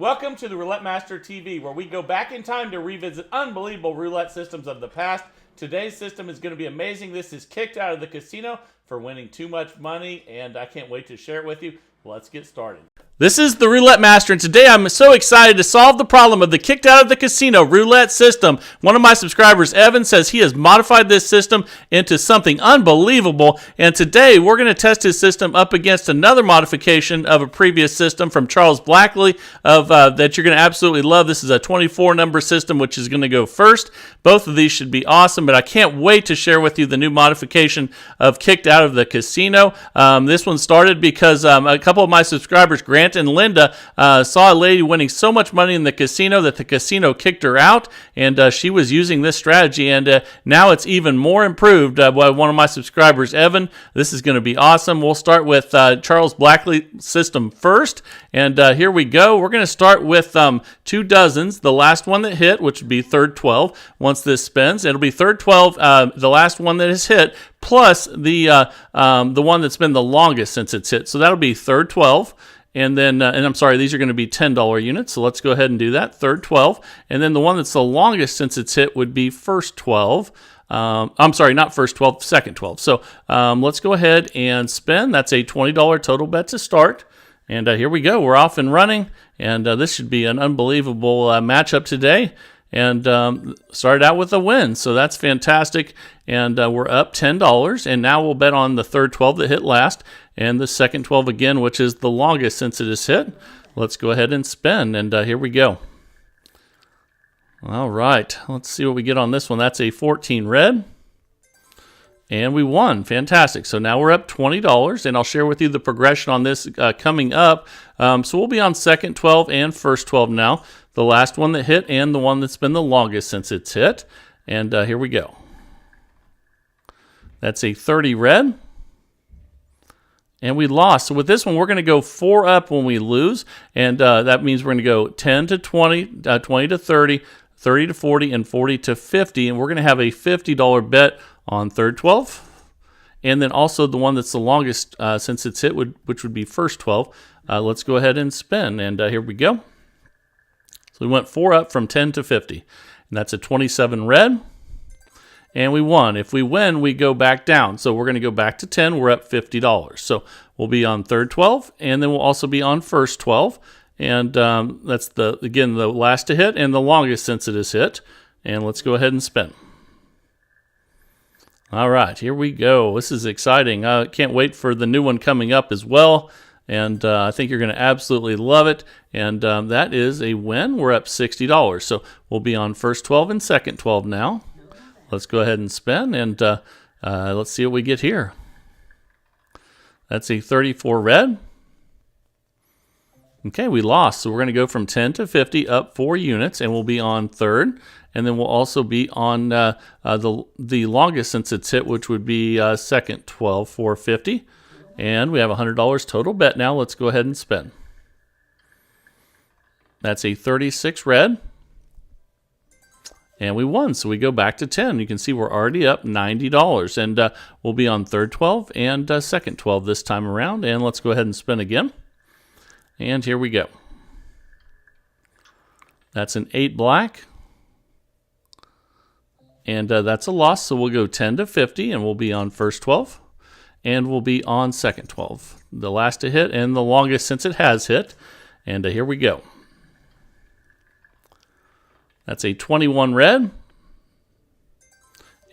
Welcome to the Roulette Master TV, where we go back in time to revisit unbelievable roulette systems of the past. Today's system is going to be amazing. This is kicked out of the casino for winning too much money, and I can't wait to share it with you. Let's get started. This is the Roulette Master, and today I'm so excited to solve the problem of the kicked out of the casino roulette system. One of my subscribers, Evan, says he has modified this system into something unbelievable, and today we're going to test his system up against another modification of a previous system from Charles Blackley that you're going to absolutely love. This is a 24-number system, which is going to go first. Both of these should be awesome, but I can't wait to share with you the new modification of kicked out of the casino. This one started because a couple of my subscribers, Grant and Linda, saw a lady winning so much money in the casino that the casino kicked her out, and she was using this strategy, and now it's even more improved by one of my subscribers, Evan. This is going to be awesome. We'll start with Charles Blackley system first, and here we go. We're going to start with 2 dozens, the last one that hit, which would be third 12. Once this spins, it'll be third 12, the last one that is hit, plus the one that's been the longest since it's hit. So that'll be third 12. And then, and I'm sorry, these are going to be $10 units, so let's go ahead and do that. Third 12. And then the one that's the longest since it's hit would be first 12. I'm sorry, not first 12, second 12. So let's go ahead and spin. That's a $20 total bet to start. And here we go. We're off and running. And this should be an unbelievable matchup today. And started out with a win, so that's fantastic. And we're up $10, and now we'll bet on the third 12 that hit last, and the second 12 again, which is the longest since it is hit. Let's go ahead and spin, and here we go. All right, let's see what we get on this one. That's a 14 red, and we won. Fantastic. So now we're up $20, and I'll share with you the progression on this coming up. So we'll be on second 12 and first 12 now. The last one that hit and the one that's been the longest since it's hit. And here we go. That's a 30 red. And we lost. So with this one, we're going to go 4 up when we lose. And that means we're going to go 10 to 20, 20 to 30, 30 to 40, and 40 to 50. And we're going to have a $50 bet on third 12. And then also the one that's the longest since it's hit, which would be first 12. Let's go ahead and spin. And here we go. So we went 4 up from 10 to 50. And that's a 27 red. And we won. If we win, we go back down. So we're going to go back to 10. We're up $50. So we'll be on third 12. And then we'll also be on first 12. And that's, again, the last to hit and the longest since it is hit. And let's go ahead and spin. All right, here we go. This is exciting. I can't wait for the new one coming up as well. And I think you're going to absolutely love it. And that is a win. We're up $60. So we'll be on first 12 and second 12 now. Let's go ahead and spin. And let's see what we get here. That's a 34 red. Okay, we lost. So we're going to go from 10 to 50, up 4 units. And we'll be on third. And then we'll also be on the longest since it's hit, which would be second 12, 450. And we have $100 total bet now. Let's go ahead and spin. That's a 36 red. And we won, so we go back to 10. You can see we're already up $90. And we'll be on third 12 and second 12 this time around. And let's go ahead and spin again. And here we go. That's an 8 black. And that's a loss, so we'll go 10 to 50, and we'll be on first 12. And we'll be on second 12. The last to hit and the longest since it has hit. And here we go. That's a 21 red.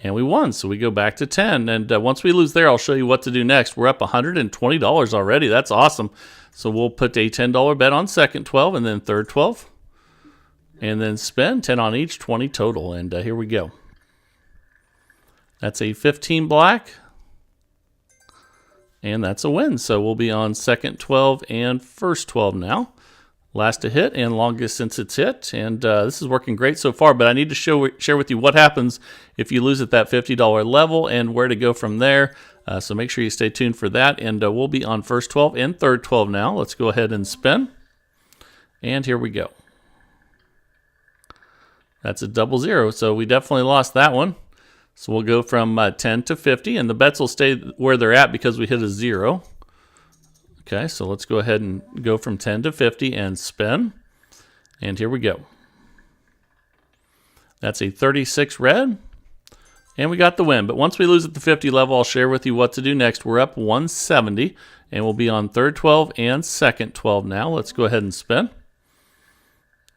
And we won, so we go back to 10. And once we lose there, I'll show you what to do next. We're up $120 already. That's awesome. So we'll put a $10 bet on second 12 and then third 12. And then spin 10 on each, 20 total. And here we go. That's a 15 black. And that's a win. So we'll be on second 12 and first 12 now. Last to hit and longest since it's hit. And this is working great so far, but I need to share with you what happens if you lose at that $50 level and where to go from there. So make sure you stay tuned for that. And we'll be on first 12 and third 12 now. Let's go ahead and spin. And here we go. That's a 00. So we definitely lost that one. So we'll go from 10 to 50, and the bets will stay where they're at because we hit a 0. Okay, so let's go ahead and go from 10 to 50 and spin. And here we go. That's a 36 red. And we got the win. But once we lose at the 50 level, I'll share with you what to do next. We're up 170, and we'll be on third 12 and second 12 now. Let's go ahead and spin.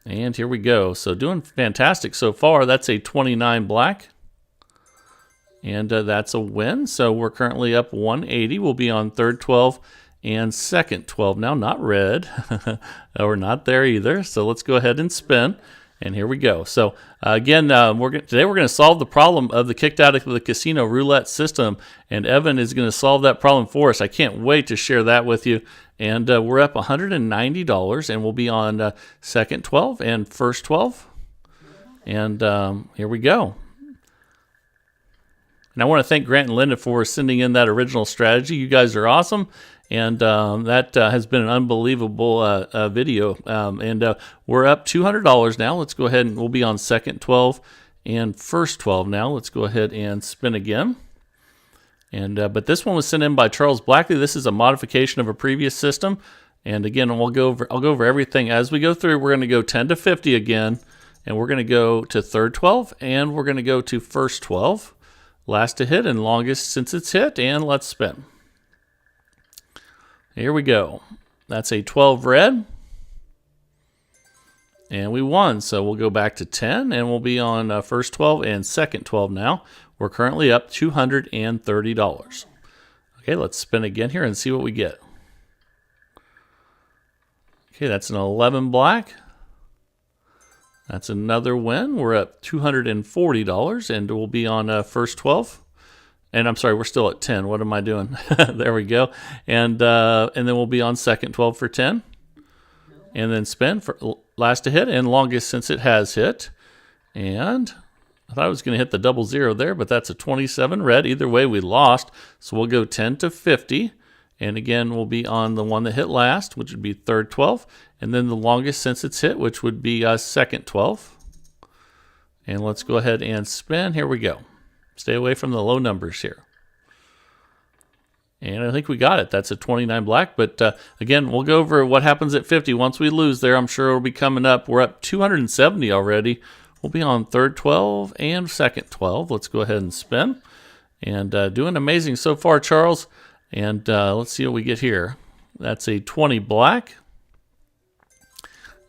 And here we go. So doing fantastic so far. That's a 29 black. And that's a win. So we're currently up 180. We'll be on third 12 and second 12 now. Not red. We're not there either. So let's go ahead and spin. And here we go. So again, today we're going to solve the problem of the kicked out of the casino roulette system, and Evan is going to solve that problem for us. I can't wait to share that with you. And we're up $190, and we'll be on second 12 and first 12. And here we go. And I want to thank Grant and Linda for sending in that original strategy. You guys are awesome. And that has been an unbelievable video. And we're up $200 now. Let's go ahead and we'll be on second 12 and first 12 now. Let's go ahead and spin again. And but this one was sent in by Charles Blackley. This is a modification of a previous system. And again, I'll go over everything as we go through. We're going to go 10 to 50 again. And we're going to go to third 12. And we're going to go to first 12. Last to hit and longest since it's hit. And let's spin. Here we go. That's a 12 red. And we won. So we'll go back to 10 and we'll be on first 12 and second 12 now. We're currently up $230. Okay, let's spin again here and see what we get. Okay, that's an 11 black. That's another win. We're up $240 and we'll be on first 12. And I'm sorry, we're still at 10. What am I doing? There we go. And then we'll be on second 12 for 10. And then spin for last to hit and longest since it has hit. And I thought I was going to hit the 00 there, but that's a 27 red. Either way, we lost. So we'll go 10 to 50. And again, we'll be on the one that hit last, which would be third 12. And then the longest since it's hit, which would be second 12. And let's go ahead and spin. Here we go. Stay away from the low numbers here. And I think we got it. That's a 29 black. But again, we'll go over what happens at 50. Once we lose there, I'm sure it'll be coming up. We're up 270 already. We'll be on third 12 and second 12. Let's go ahead and spin. And doing amazing so far, Charles. And let's see what we get here. That's a 20 black.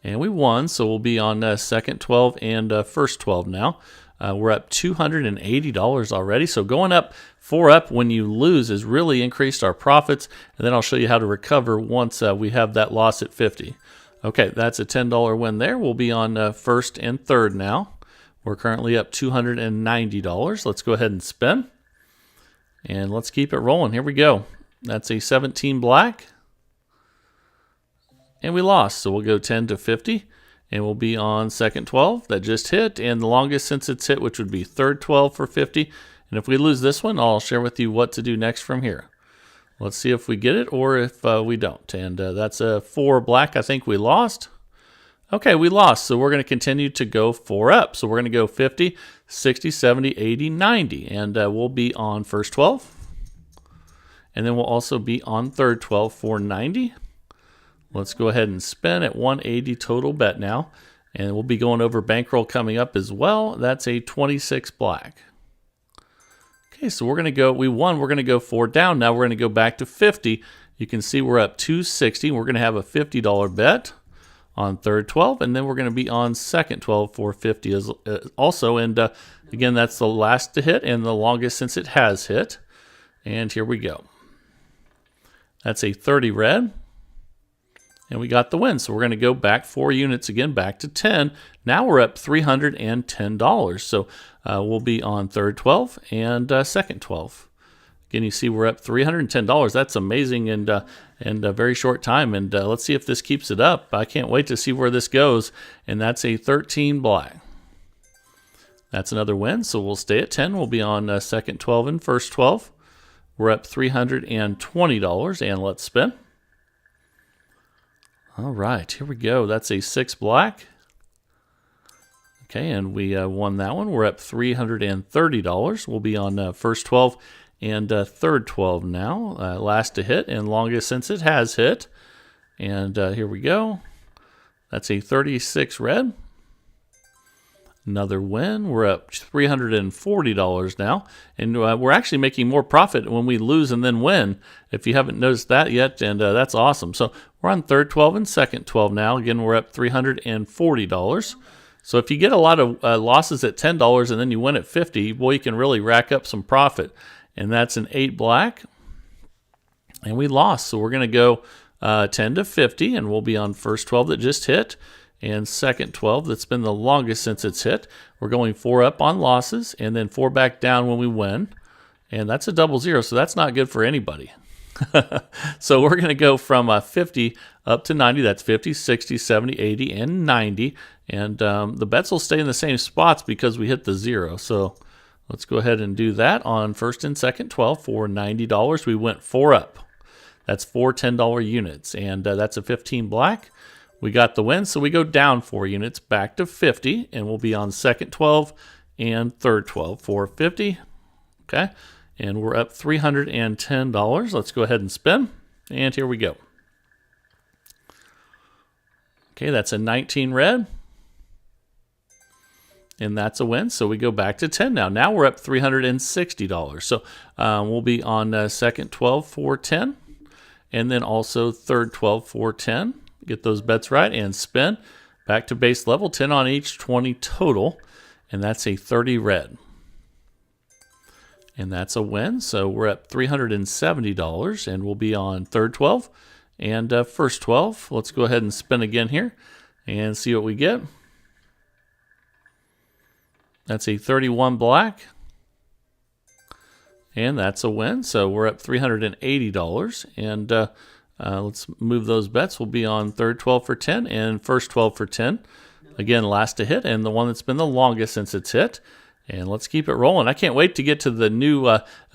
And we won, so we'll be on second 12 and first 12 now. We're up $280 already. So going up 4 up when you lose has really increased our profits. And then I'll show you how to recover once we have that loss at 50. Okay, that's a $10 win there. We'll be on first and third now. We're currently up $290. Let's go ahead and spin. And let's keep it rolling. Here we go. That's a 17 black. And we lost, so we'll go 10 to 50. And we'll be on second 12 that just hit, and the longest since it's hit, which would be third 12 for 50. And if we lose this one, I'll share with you what to do next from here. Let's see if we get it or if we don't. And that's a 4 black. I think we lost. Okay, we lost, so we're going to continue to go 4 up. So we're going to go 50, 60, 70, 80, 90. And we'll be on first 12. And then we'll also be on third 12 for 90. Let's go ahead and spin at 180 total bet now. And we'll be going over bankroll coming up as well. That's a 26 black. Okay, so we're going to go, we won, we're going to go 4 down. Now we're going to go back to 50. You can see we're up 260. We're going to have a $50 bet on third 12. And then we're going to be on second 12 for 50 as, also. And again, that's the last to hit and the longest since it has hit. And here we go. That's a 30 red. And we got the win. So we're going to go back 4 units again, back to 10. Now we're up $310. So we'll be on third 12 and second 12. Again, you see we're up $310. That's amazing in a very short time. And let's see if this keeps it up. I can't wait to see where this goes. And that's a 13 black. That's another win. So we'll stay at 10. We'll be on second 12 and first 12. We're up $320. And let's spin. All right, here we go. That's a 6 black. Okay, and we won that one. We're up $330. We'll be on first 12 and third 12 now. Last to hit and longest since it has hit. And here we go. That's a 36 red. Another win. We're up $340 now. And we're actually making more profit when we lose and then win, if you haven't noticed that yet. And that's awesome. So we're on third 12 and second 12 now. Again, we're up $340. So if you get a lot of losses at $10 and then you win at 50, boy, you can really rack up some profit. And that's an 8 black. And we lost. So we're going to go 10 to 50, and we'll be on first 12 that just hit. And second 12 that's been the longest since it's hit. We're going 4 up on losses and then 4 back down when we win. And that's a double zero, so that's not good for anybody. So we're going to go from 50 up to 90. That's 50, 60, 70, 80, and 90. And the bets will stay in the same spots because we hit the zero. So let's go ahead and do that on first and second 12 for $90. We went 4 up. That's 4 $10 units, and that's a 15 black. We got the win, so we go down 4 units back to 50, and we'll be on second 12 and third 12 for 50. Okay, and we're up $310. Let's go ahead and spin, and here we go. Okay, that's a 19 red, and that's a win, so we go back to 10 now. Now we're up $360. So we'll be on second 12 for 10, and then also third 12 for 10. Get those bets right and spin. Back to base level, 10 on each, 20 total. And that's a 30 red. And that's a win. So we're at $370, and we'll be on third 12 and first 12. Let's go ahead and spin again here and see what we get. That's a 31 black. And that's a win. So we're up $380. And let's move those bets. We'll be on third 12 for 10 and first 12 for 10. Again, last to hit, and the one that's been the longest since it's hit. And let's keep it rolling. I can't wait to get to the new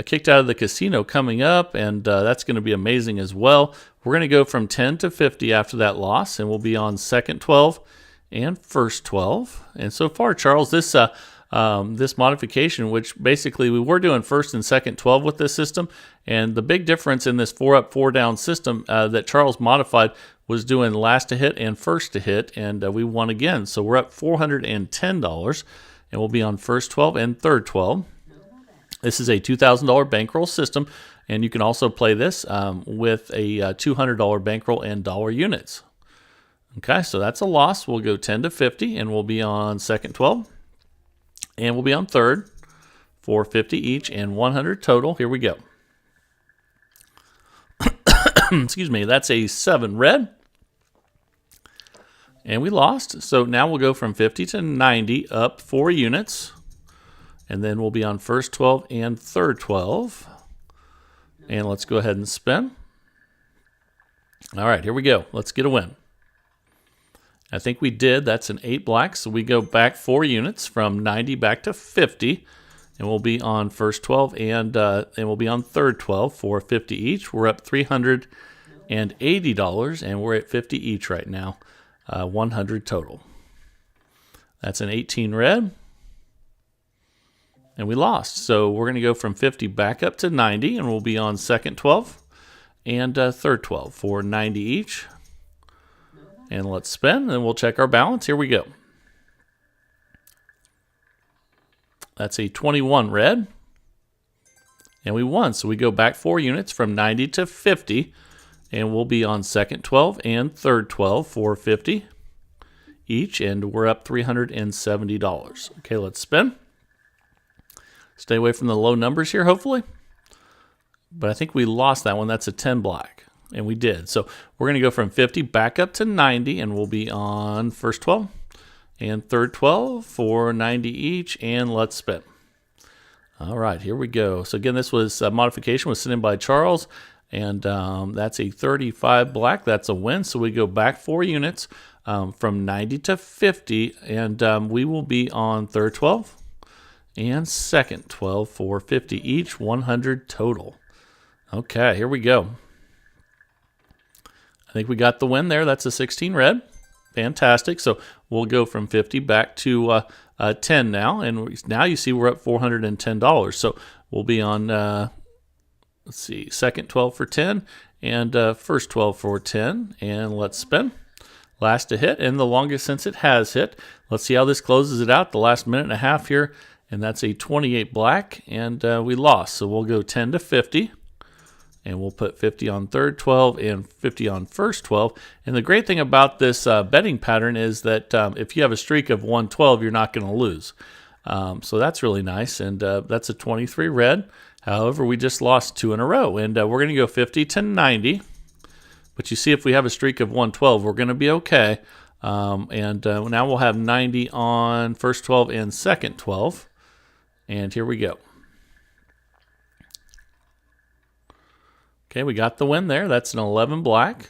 kicked out of the casino coming up, and that's going to be amazing as well. We're going to go from 10 to 50 after that loss, and we'll be on second 12 and first 12. And so far, Charles, this modification, which basically we were doing first and second 12 with this system, and the big difference in this 4 up, 4 down system that Charles modified was doing last to hit and first to hit, and we won again. So we're up $410, and we'll be on first 12 and third 12. This is a $2,000 bankroll system, and you can also play this with a $200 bankroll and dollar units. Okay, so that's a loss. We'll go 10 to 50, and we'll be on second 12. And we'll be on third for 50 each and 100 total. Here we go. Excuse me, that's a 7 red. And we lost. So now we'll go from 50 to 90, up 4 units. And then we'll be on first 12 and third 12. And let's go ahead and spin. All right, here we go. Let's get a win. I think we did. That's an 8 black. So we go back 4 units from 90 back to 50. And we'll be on first 12 and we'll be on third 12 for 50 each. We're up $380, and we're at 50 each right now. 100 total. That's an 18 red. And we lost. So we're going to go from 50 back up to 90, and we'll be on second 12 and third 12 for 90 each. And let's spin, and we'll check our balance. Here we go. That's a 21 red. And we won. So we go back 4 units from 90 to 50. And we'll be on second 12 and third 12 for 50 each. And we're up $370. Okay, let's spin. Stay away from the low numbers here, hopefully. But I think we lost that one. That's a 10 black. And we did. So we're going to go from 50 back up to 90. And we'll be on first 12 and third 12 for 90 each. And let's spin. All right, here we go. So again, this was modification was sent in by Charles. And that's a 35 black. That's a win. So we go back 4 units from 90 to 50. And we will be on third 12 and second 12 for 50 each, 100 total. Okay, here we go. I think we got the win there. That's a 16 red. Fantastic. So we'll go from 50 back to 10 now. And now you see we're up $410. So we'll be on, let's see, second 12 for 10 and first 12 for 10. And let's spin. last to hit and the longest since it has hit. Let's see how this closes it out, the last minute and a half here. And that's a 28 black, and we lost. So we'll go 10 to 50. And we'll put 50 on third 12 and 50 on first 12. And the great thing about this betting pattern is that if you have a streak of 112, you're not going to lose. So that's really nice. And that's a 23 red. However, we just lost 2 in a row. And we're going to go 50 to 90. But you see, if we have a streak of 112, we're going to be okay. Now we'll have 90 on first 12 and second 12. And here we go. Okay, we got the win there. That's an 11 black.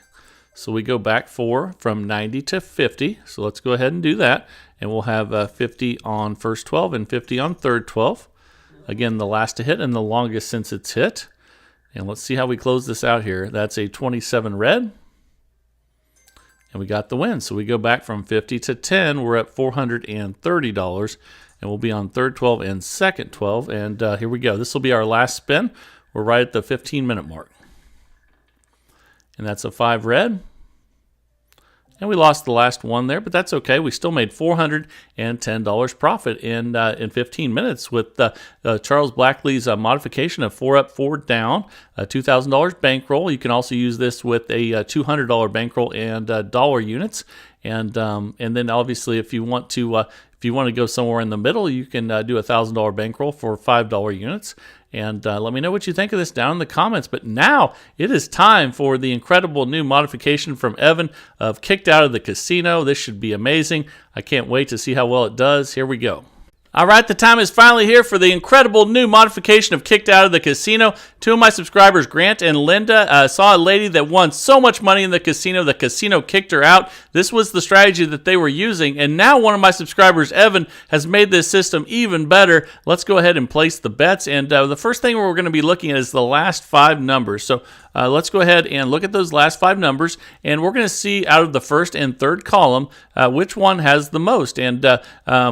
So we go back 4 from 90 to 50. So let's go ahead and do that. And we'll have 50 on first 12 and 50 on third 12. Again, the last to hit and the longest since it's hit. And let's see how we close this out here. That's a 27 red. And we got the win. So we go back from 50 to 10. We're at $430. And we'll be on third 12 and second 12. And here we go. This will be our last spin. We're right at the 15-minute mark. And that's a 5 red. And we lost the last one there, but that's okay. We still made $410 profit in 15 minutes with Charles Blackley's modification of 4 up, 4 down, $2,000 bankroll. You can also use this with a $200 bankroll and dollar units. And then obviously if you want to go somewhere in the middle, you can do a $1,000 bankroll for $5 units. And let me know what you think of this down in the comments. But now it is time for the incredible new modification from Evan of Kicked Out of the Casino. This should be amazing. I can't wait to see how well it does. Here we go. All right, the time is finally here for the incredible new modification of Kicked Out of the Casino. 2 of my subscribers, Grant and Linda, saw a lady that won so much money in the casino kicked her out. This was the strategy that they were using, and now one of my subscribers, Evan, has made this system even better. Let's go ahead and place the bets, and the first thing we're going to be looking at is the last 5 numbers. So let's go ahead and look at those last 5 numbers, and we're going to see out of the first and third column which one has the most. And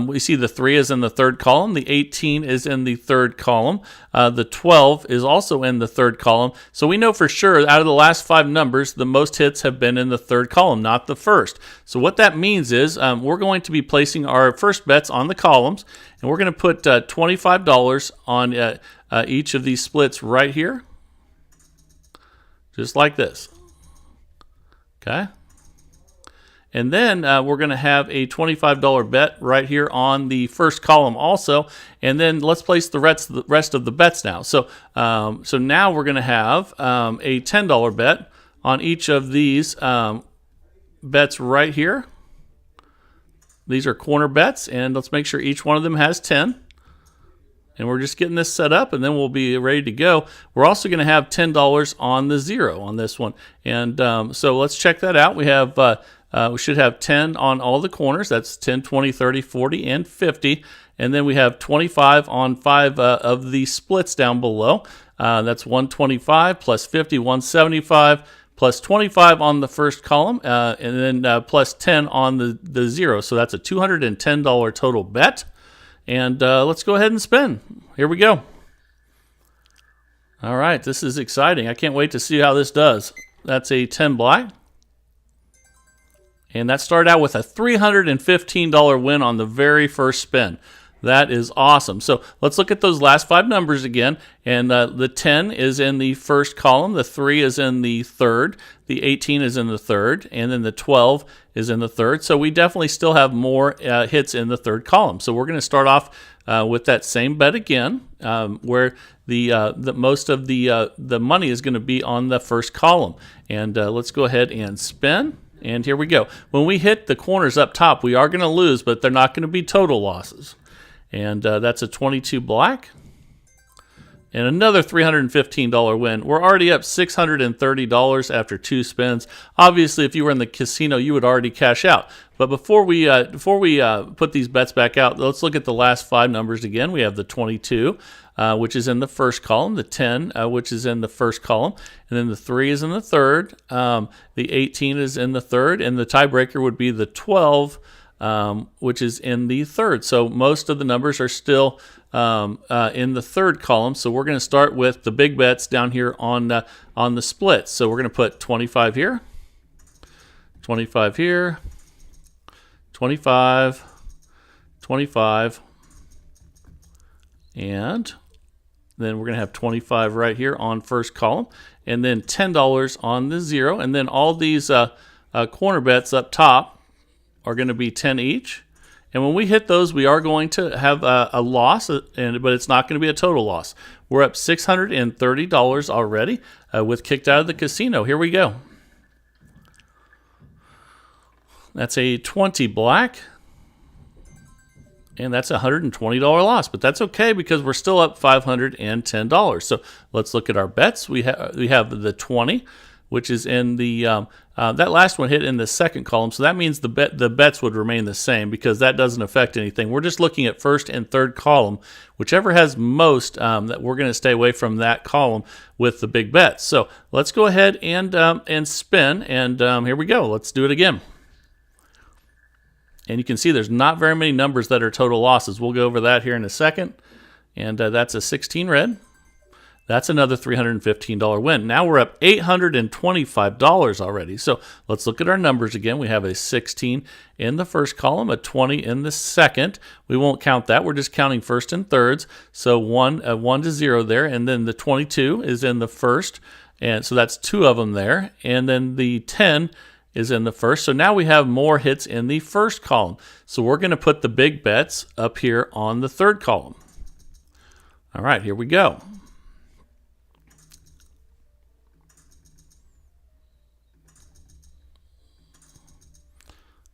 we see the 3 is in the third column, the 18 is in the third column, the 12 is also in the third column. So we know for sure out of the last 5 numbers, the most hits have been in the third column, not the first. So what that means is we're going to be placing our first bets on the columns, and we're going to put $25 on each of these splits right here, just like this. Okay. And then we're going to have a $25 bet right here on the first column also. And then let's place the rest of the bets now. So now we're going to have a $10 bet on each of these bets right here. These are corner bets, and let's make sure each one of them has 10. And we're just getting this set up, and then we'll be ready to go. We're also going to have $10 on the 0 on this one. And so let's check that out. We have we should have 10 on all the corners. That's 10, 20, 30, 40, and 50. And then we have 25 on 5 of the splits down below. That's 125 plus 50, 175, plus 25 on the first column, and then plus 10 on the 0. So that's a $210 total bet. And let's go ahead and spin. Here we go. All right, this is exciting. I can't wait to see how this does. That's a 10 black. And that started out with a $315 win on the very first spin. That is awesome. So let's look at those last 5 numbers again. And the 10 is in the first column. The 3 is in the third. The 18 is in the third. And then the 12 is in the third. So we definitely still have more hits in the third column. So we're going to start off with that same bet again, where the most of the money is going to be on the first column. And let's go ahead and spin. And here we go. When we hit the corners up top, we are going to lose, but they're not going to be total losses. And that's a 22 black. And another $315 win. We're already up $630 after 2 spins. Obviously, if you were in the casino, you would already cash out. But before we put these bets back out, let's look at the last 5 numbers again. We have the 22, which is in the first column, the 10, which is in the first column, and then the 3 is in the third, the 18 is in the third, and the tiebreaker would be the 12, which is in the third. So most of the numbers are still in the third column. So we're going to start with the big bets down here on the splits. So we're going to put 25 here, 25 here, 25, 25, and then we're going to have 25 right here on first column, and then $10 on the 0, and then all these corner bets up top are going to be 10 each. And when we hit those, we are going to have a loss, but it's not going to be a total loss. We're up $630 already with Kicked Out of the Casino. Here we go. That's a 20 black, and that's a $120 loss, but that's okay because we're still up $510. So let's look at our bets. We have the 20, which is in the that last one hit in the second column, so that means the bets would remain the same because that doesn't affect anything. We're just looking at first and third column, whichever has most. That we're going to stay away from that column with the big bets. So let's go ahead and spin, and here we go. Let's do it again. And you can see there's not very many numbers that are total losses. We'll go over that here in a second. And that's a 16 red. That's another $315 win. Now we're up $825 already. So let's look at our numbers again. We have a 16 in the first column, a 20 in the second. We won't count that. We're just counting first and thirds. So 1 to 0 there. And then the 22 is in the first. And so that's 2 of them there. And then the 10 is in the first. So now we have more hits in the first column. So we're going to put the big bets up here on the third column. All right, here we go.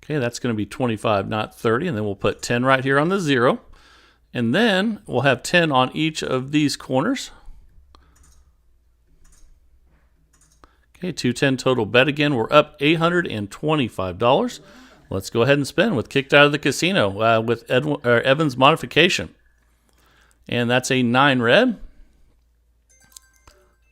Okay, that's going to be 25, not 30, and then we'll put 10 right here on the 0. And then we'll have 10 on each of these corners. Okay, 210 total bet again. We're up $825. Let's go ahead and spin with Kicked Out of the Casino with Evan's modification. And that's a 9 red.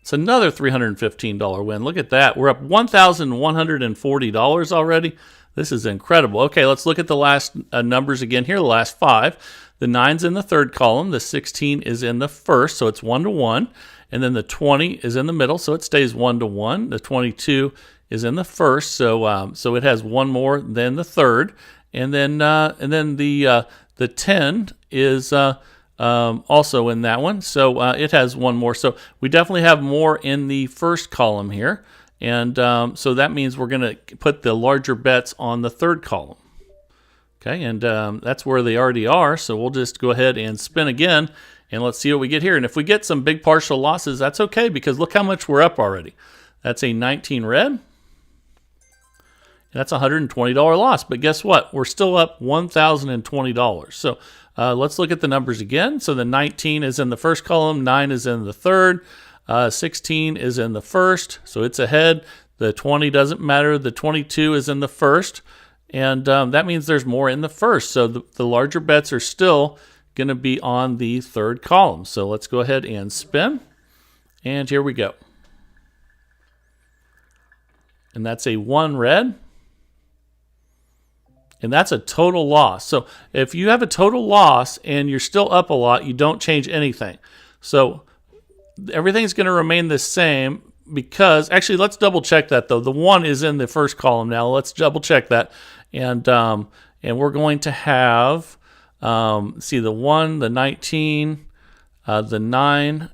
It's another $315 win. Look at that. We're up $1,140 already. This is incredible. Okay, let's look at the last numbers again here, the last 5. The 9's in the third column. The 16 is in the first, so it's 1 to 1. And then the 20 is in the middle, so it stays 1 to 1. The 22 is in the first, so it has 1 more than the third. And then the 10 is also in that one, so it has 1 more. So we definitely have more in the first column here. And so that means we're going to put the larger bets on the third column. Okay, and that's where they already are. So we'll just go ahead and spin again, and let's see what we get here. And if we get some big partial losses, that's okay because look how much we're up already. That's a 19 red. And that's a $120 loss. But guess what? We're still up $1,020. So let's look at the numbers again. So the 19 is in the first column, 9 is in the third. 16 is in the first, so it's ahead. The 20 doesn't matter. The 22 is in the first, and that means there's more in the first. So the larger bets are still going to be on the third column. So let's go ahead and spin, and here we go. And that's a 1 red, and that's a total loss. So if you have a total loss and you're still up a lot, you don't change anything. So everything's going to remain the same because, actually, let's double check that though. The 1 is in the first column now. Let's double check that, and we're going to have see the 1, the 19, the 9,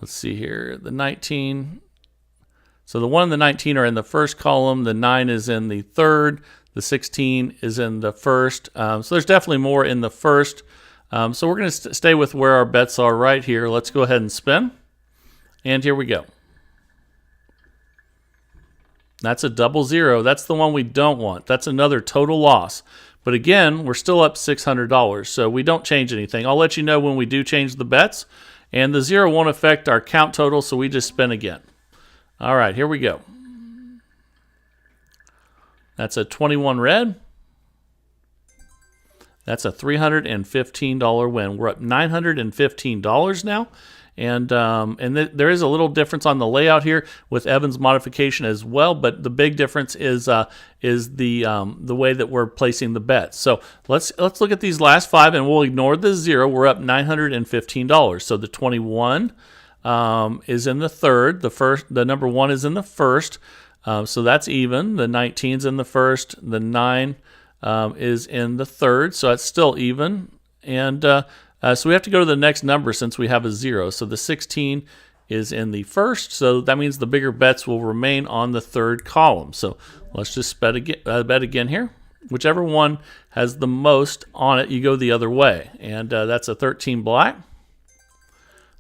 let's see here, the 19. So the 1 and the 19 are in the first column. The 9 is in the third. The 16 is in the first. So there's definitely more in the first. So we're going to stay with where our bets are right here. Let's go ahead and spin. And here we go. That's a 00. That's the one we don't want. That's another total loss. But again, we're still up $600, so we don't change anything. I'll let you know when we do change the bets. And the 0 won't affect our count total, so we just spin again. All right, here we go. That's a 21 red. That's a $315 win. We're up $915 now. And there is a little difference on the layout here with Evan's modification as well, but the big difference is the way that we're placing the bets. So let's look at these last 5, and we'll ignore the 0. We're up $915. So the 21 is in the third. The number 1 is in the first. So that's even. The 19's in the first. The 9 is in the third, so that's still even. And so we have to go to the next number since we have a 0. So the 16 is in the first, so that means the bigger bets will remain on the third column. So let's just bet again here. Whichever one has the most on it, you go the other way. And that's a 13 black.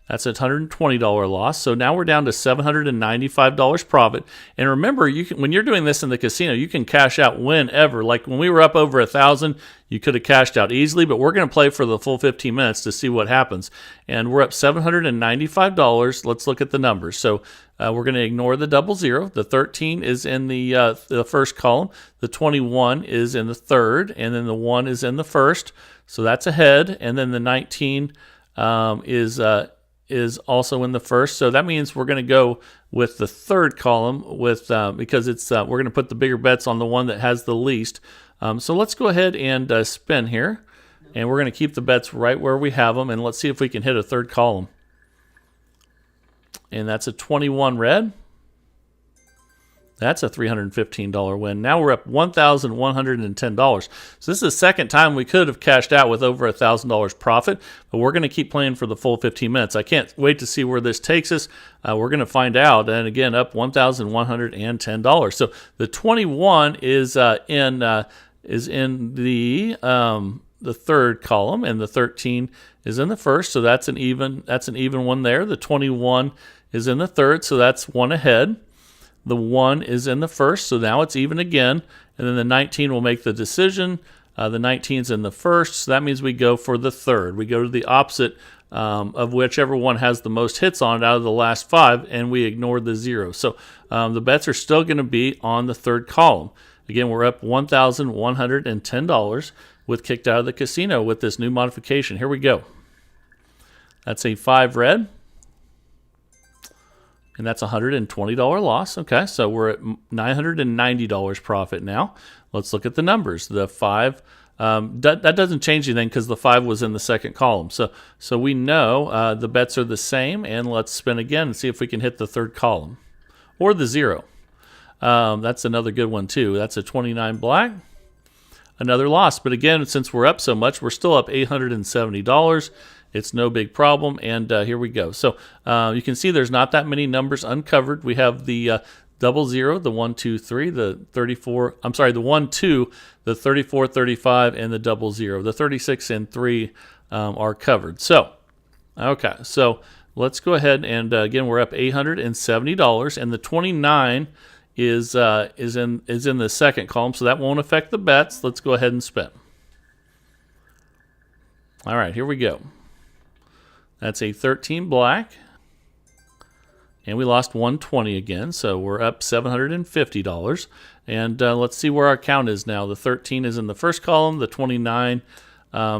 That's a $120 loss. So now we're down to $795 profit. And remember, when you're doing this in the casino, you can cash out whenever. Like when we were up over 1,000, you could have cashed out easily, but we're going to play for the full 15 minutes to see what happens. And we're up $795. Let's look at the numbers. So we're going to ignore the 00. The 13 is in the first column. The 21 is in the third, and then the 1 is in the first. So that's ahead. And then the 19 is also in the first, so that means we're going to go with the third column because it's we're going to put the bigger bets on the one that has the least. So let's go ahead and spin here, and we're going to keep the bets right where we have them, and let's see if we can hit a third column. And that's a 21 red. That's a $315 win. Now we're up $1,110. So this is the second time we could have cashed out with over $1,000 profit, but we're going to keep playing for the full 15 minutes. I can't wait to see where this takes us. We're going to find out. And again, up $1,110. So the 21 is in the third column, and the 13 is in the first. So that's an even one there. The 21 is in the third, so that's one ahead. The 1 is in the first, so now it's even again. And then the 19 will make the decision. The 19's in the first, so that means we go for the third. We go to the opposite of whichever one has the most hits on it out of the last 5, and we ignore the 0. So the bets are still going to be on the third column. Again, we're up $1,110 with kicked out of the casino with this new modification. Here we go. That's a 5 red. And that's a $120 loss. Okay, so we're at $990 profit now. Let's look at the numbers. The 5, that doesn't change anything because the 5 was in the second column. So we know the bets are the same, and let's spin again and see if we can hit the third column. Or the 0. That's another good one too. That's a 29 black. Another loss. But again, since we're up so much, we're still up $870. It's no big problem, and here we go. So you can see there's not that many numbers uncovered. We have the 00, the 1, 2, 3, the 34. I'm sorry, the 1, 2, the 34, 35, and the 00. The 36 and 3 are covered. So, okay, so let's go ahead and again we're up $870, and the 29 is in the second column, so that won't affect the bets. Let's go ahead and spin. All right, here we go. That's a 13 black, and we lost 120 again, so we're up $750. And let's see where our count is now. The 13 is in the first column. The 29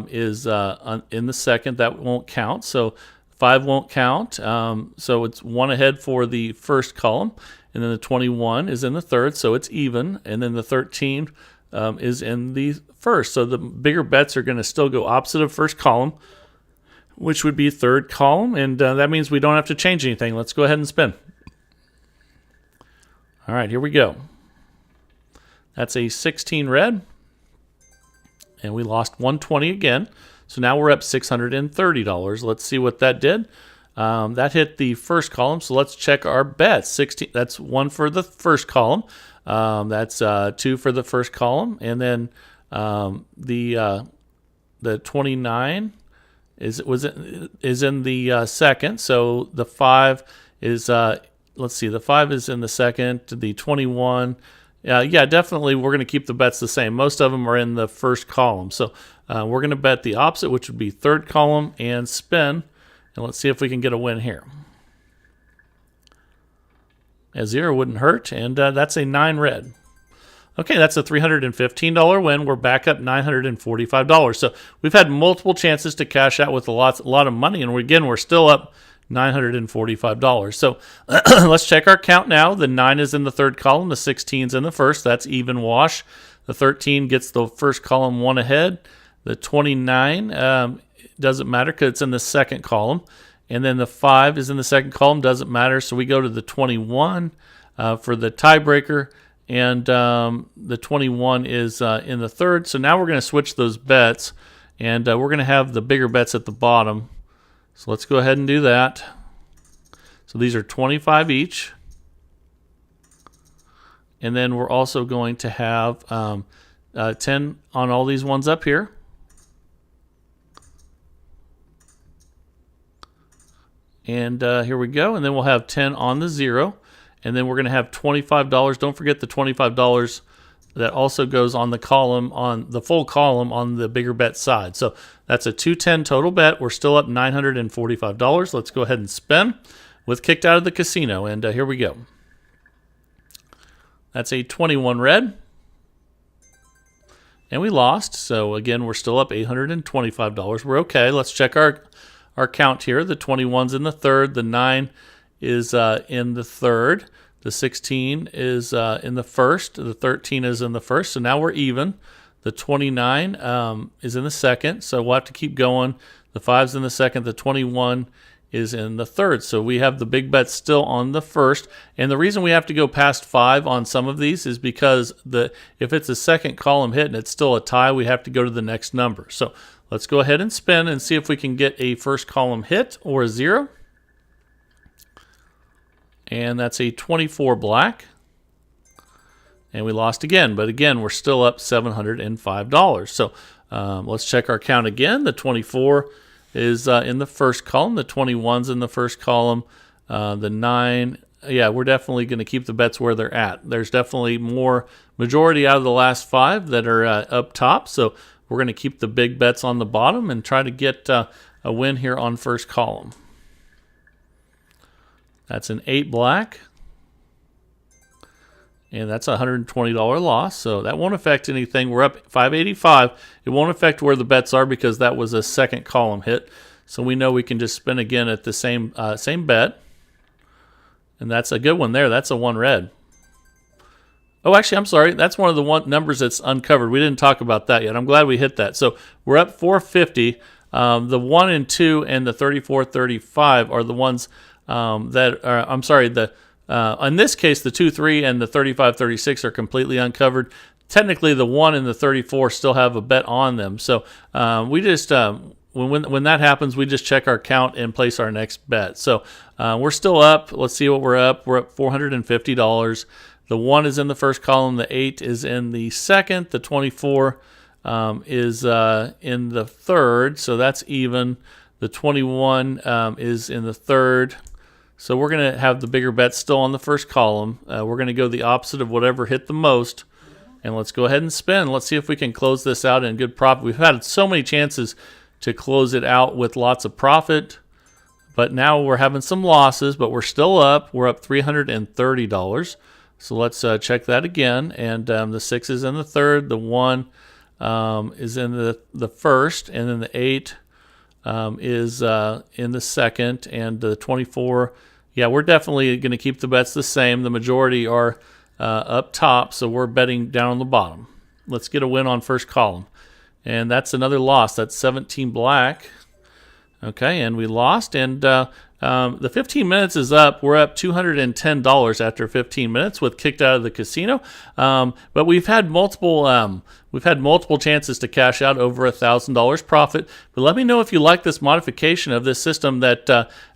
is in the second. That won't count, so 5 won't count. So it's 1 ahead for the first column, and then the 21 is in the third, so it's even, and then the 13 is in the first. So the bigger bets are going to still go opposite of first column, which would be third column, and that means we don't have to change anything. Let's go ahead and spin. All right, here we go. That's a 16 red, and we lost 120 again. So now we're up $630. Let's see what that did. That hit the first column, so let's check our bets. 16. That's 1 for the first column. That's 2 for the first column, and then the 29 is in the second. So the 5 is let's see, the 5 is in the second. The 21, yeah, definitely we're going to keep the bets the same. Most of them are in the first column. So we're going to bet the opposite, which would be third column, and spin. And let's see if we can get a win here. A 0 wouldn't hurt, and that's a 9 red. Okay, that's a $315 win. We're back up $945. So we've had multiple chances to cash out with a lot of money, and again, we're still up $945. So let's check our count now. The 9 is in the third column. The 16 is in the first. That's even wash. The 13 gets the first column 1 ahead. The 29 doesn't matter because it's in the second column. And then the 5 is in the second column. Doesn't matter. So we go to the 21. for the tiebreaker, and the 21 is in the third. So now we're going to switch those bets, and we're going to have the bigger bets at the bottom. So let's go ahead and do that. So these are 25 each. And then we're also going to have 10 on all these ones up here. And here we go. And then we'll have 10 on the 0. And then we're going to have $25. Don't forget the $25 that also goes on the column, on the full column on the bigger bet side. So that's a 210 total bet. We're still up $945. Let's go ahead and spin with Kicked Out of the Casino. And here we go. That's a 21 red. And we lost. So again, we're still up $825. We're okay. Let's check our count here. The 21's in the third. The 9 is in the third. The 16 is in the first. The 13 is in the first. So now we're even. The 29 is in the second. So we'll have to keep going. The 5's in the second. The 21 is in the third. So we have the big bets still on the first. And the reason we have to go past 5 on some of these is because if it's a second column hit and it's still a tie, we have to go to the next number. So let's go ahead and spin and see if we can get a first column hit or a 0. And that's a 24 black. And we lost again. But again, we're still up $705. So let's check our count again. The 24 is in the first column. The 21's in the first column. The 9, yeah, we're definitely going to keep the bets where they're at. There's definitely more majority out of the last 5 that are up top. So we're going to keep the big bets on the bottom and try to get a win here on first column. That's an 8 black. And that's a $120 loss, so that won't affect anything. We're up $585. It won't affect where the bets are because that was a second column hit. So we know we can just spin again at the same bet. And that's a good one there. That's a 1 red. Oh, actually, I'm sorry. That's one of the numbers that's uncovered. We didn't talk about that yet. I'm glad we hit that. So we're up $450. The 1 and 2 and the 34-35 are the ones that are, I'm sorry, in this case, the 2-3 and the 35-36 are completely uncovered. Technically, the 1 and the 34 still have a bet on them. So we just when that happens, we just check our count and place our next bet. So we're still up. Let's see what we're up. We're up $450. The 1 is in the first column. The 8 is in the second. The 24 is in the third. So that's even. The 21 is in the third. So we're going to have the bigger bets still on the first column. We're going to go the opposite of whatever hit the most. And let's go ahead and spin. Let's see if we can close this out in good profit. We've had so many chances to close it out with lots of profit. But now we're having some losses, but we're still up. We're up $330. So let's check that again. And the 6 is in the third. The 1 is in the first. And then the 8 is in the second. And the 24... yeah, we're definitely going to keep the bets the same. The majority are up top, so we're betting down on the bottom. Let's get a win on first column. And that's another loss. That's 17 black. Okay, and we lost. And the 15 minutes is up. We're up $210 after 15 minutes with Kicked Out of the Casino. But we've had multiple chances to cash out over $1,000 profit. But let me know if you like this modification of this system that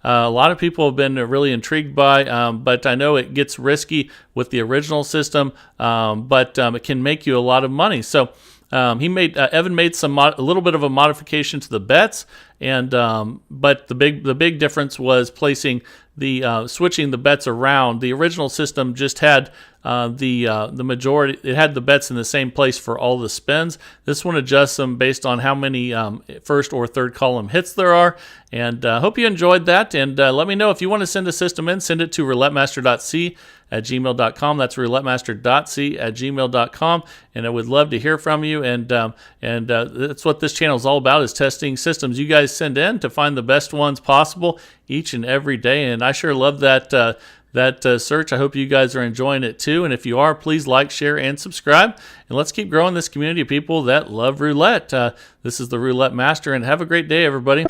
a lot of people have been really intrigued by. But I know it gets risky with the original system, but it can make you a lot of money. So Evan made a little bit of a modification to the bets, and but the big difference was placing switching the bets around. The original system just had the majority. It had the bets in the same place for all the spins. This one adjusts them based on how many first or third column hits there are. And hope you enjoyed that. And let me know if you want to send a system in. Send it to roulettemaster.c@gmail.com. That's roulettemaster.c@gmail.com. And I would love to hear from you. And that's what this channel is all about, is testing systems you guys send in to find the best ones possible each and every day. And I sure love that search. I hope you guys are enjoying it too. And if you are, please like, share, and subscribe. And let's keep growing this community of people that love roulette. This is the Roulette Master, and have a great day, everybody.